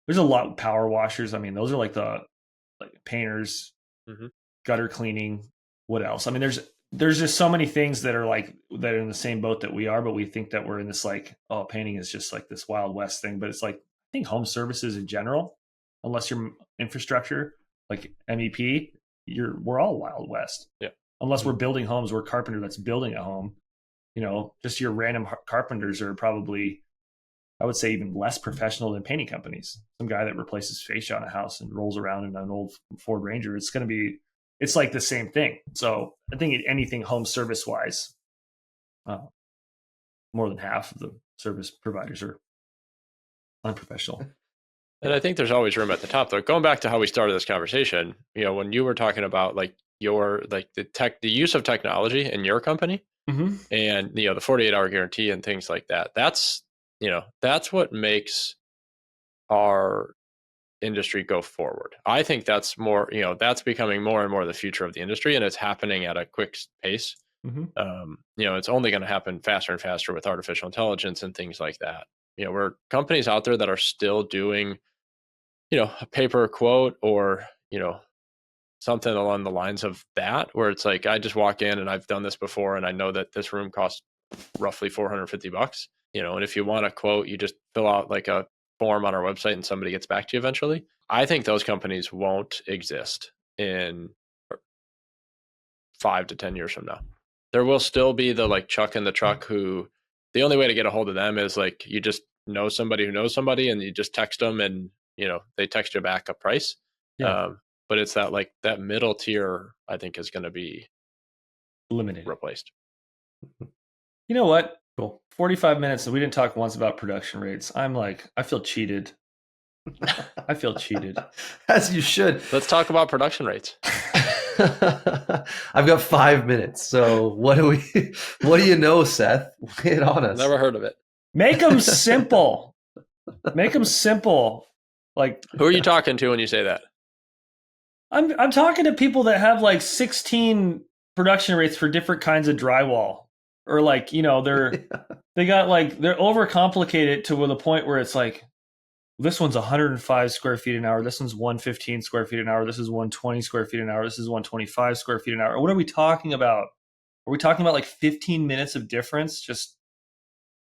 There's a lot of power washers. I mean, those are like painters, gutter cleaning. What else? I mean, there's just so many things that are in the same boat that we are, but we think that we're in this painting is just like this Wild West thing. But it's like, I think home services in general, unless you're infrastructure like MEP, we're all Wild West. Yeah. Unless we're building homes, we're a carpenter that's building a home. Just your random carpenters are probably, I would say, even less professional than painting companies. Some guy that replaces fascia on a house and rolls around in an old Ford Ranger, it's like the same thing. So I think anything home service wise, more than half of the service providers are unprofessional. And I think there's always room at the top, though. Going back to how we started this conversation, when you were talking about the use of technology in your company, and the 48-hour guarantee and things like that. That's what makes our industry go forward. I think that's more, that's becoming more and more the future of the industry, and it's happening at a quick pace. It's only going to happen faster and faster with artificial intelligence and things like that. We're companies out there that are still doing, a paper quote or, something along the lines of that, where it's like, I just walk in and I've done this before and I know that this room costs roughly $450, and if you want a quote, you just fill out like a form on our website and somebody gets back to you eventually. I think those companies won't exist in 5 to 10 years from now. There will still be the Chuck in the truck who the only way to get a hold of them is you just know somebody who knows somebody and you just text them and, they text you back a price. Yeah. But it's that middle tier, I think, is going to be eliminated, replaced. You know what? Cool. 45 minutes and we didn't talk once about production rates. I feel cheated. I feel cheated. As you should. Let's talk about production rates. I've got 5 minutes. So what do you know, Seth? Lay it on us. Never heard of it. Make them simple. Make them simple. Who are you talking to when you say that? I'm talking to people that have 16 production rates for different kinds of drywall, or they got they're overcomplicated to the point where it's this one's 105 square feet an hour, this one's 115 square feet an hour, this is 120 square feet an hour, this is 125 square feet an hour. What are we talking about? Are we talking about 15 minutes of difference? Just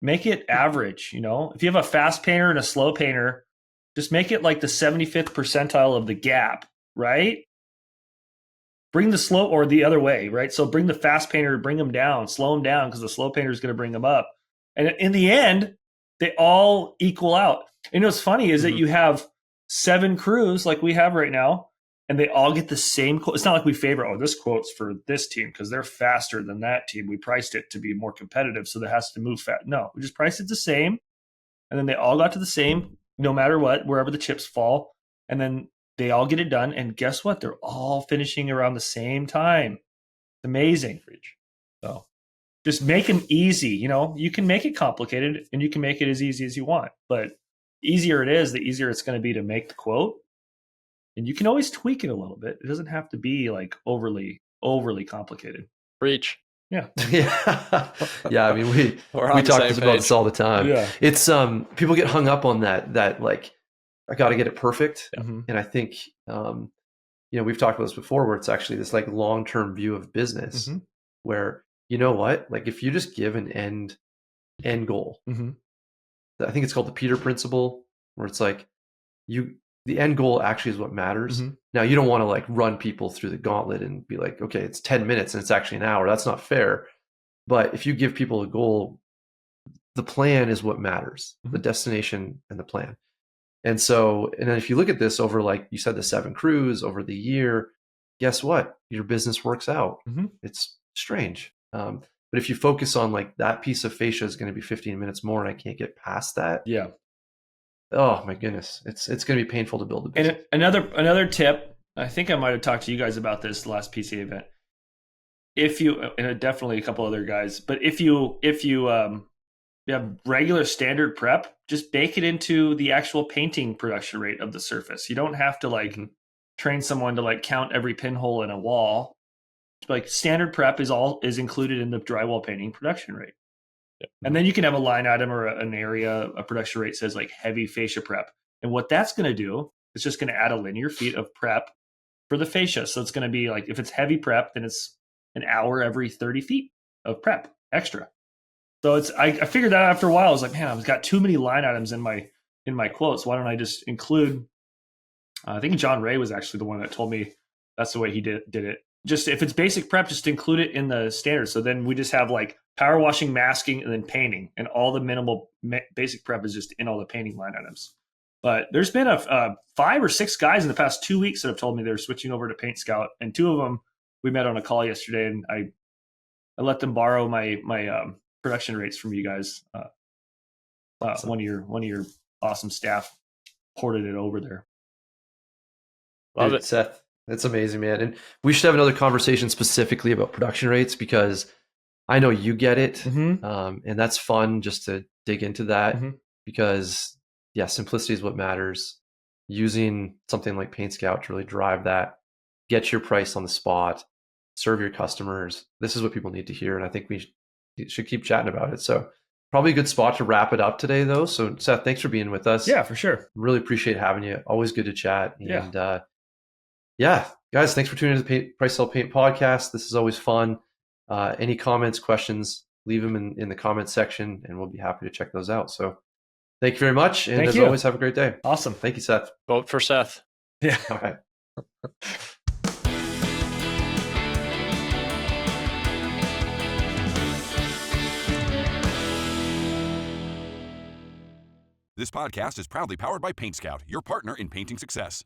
make it average. If you have a fast painter and a slow painter, just make it the 75th percentile of the gap. Right? Bring the slow, or the other way, right? So bring the fast painter, bring them down, slow them down, because the slow painter is going to bring them up. And in the end, they all equal out. And what's funny is that you have 7 crews like we have right now, and they all get the same quote. It's not like we favor, this quote's for this team because they're faster than that team. We priced it to be more competitive, so that has to move fast. No, we just priced it the same. And then they all got to the same, no matter what, wherever the chips fall. And then they all get it done, and guess what? They're all finishing around the same time. It's amazing. So just make them easy. You can make it complicated, and you can make it as easy as you want. But the easier it is, the easier it's going to be to make the quote. And you can always tweak it a little bit. It doesn't have to be overly complicated. Preach. Yeah. Yeah. I mean, we talk about this all the time. Yeah. It's people get hung up on that I got to get it perfect. Mm-hmm. And I think, we've talked about this before, where it's actually this like long-term view of business, where, you know what, like if you just give an end goal, I think it's called the Peter principle, where it's like the end goal actually is what matters. Now, you don't want to like run people through the gauntlet and be like, okay, it's 10 minutes and it's actually an hour. That's not fair. But if you give people a goal, the plan is what matters, the destination and the plan. And so, and then if you look at this over, like you said, the 7 crews over the year, guess what? Your business works out. It's strange. But if you focus on like that piece of fascia is going to be 15 minutes more and I can't get past that. Yeah. Oh my goodness. It's going to be painful to build a business. And another tip, I think I might have talked to you guys about this last PCA event. If you, and definitely a couple other guys, but if you have regular standard prep, just bake it into the actual painting production rate of the surface. You don't have to like train someone to like count every pinhole in a wall. Like standard prep is included in the drywall painting production rate. And then you can have a line item or an area, a production rate says like heavy fascia prep. And what that's going to do is just going to add a linear feet of prep for the fascia. So it's going to be like, if it's heavy prep, then it's an hour every 30 feet of prep extra. So I figured that out after a while. I was like, man, I've got too many line items in my quotes. Why don't I just include, I think John Ray was actually the one that told me that's the way he did it. Just if it's basic prep, just include it in the standard. So then we just have like power washing, masking, and then painting, and all the minimal basic prep is just in all the painting line items. But there's been a 5 or 6 guys in the past 2 weeks that have told me they're switching over to PaintScout, and 2 of them we met on a call yesterday, and I let them borrow my production rates from you guys. Awesome. One of your awesome staff ported it over there. Love Dude, it. Seth. That's amazing, man. And we should have another conversation specifically about production rates, because I know you get it. And that's fun just to dig into that, because simplicity is what matters. Using something like PaintScout to really drive that, get your price on the spot, serve your customers. This is what people need to hear. And I think we should keep chatting about it. So probably a good spot to wrap it up today, though. So Seth, thanks for being with us. Yeah, for sure. Really appreciate having you. Always good to chat. And guys, thanks for tuning into the Price Sell Paint podcast. This is always fun. Any comments, questions, leave them in the comments section, and we'll be happy to check those out. So thank you very much. And as always, have a great day. Awesome. Thank you, Seth. Vote for Seth. Yeah. All right. This podcast is proudly powered by PaintScout, your partner in painting success.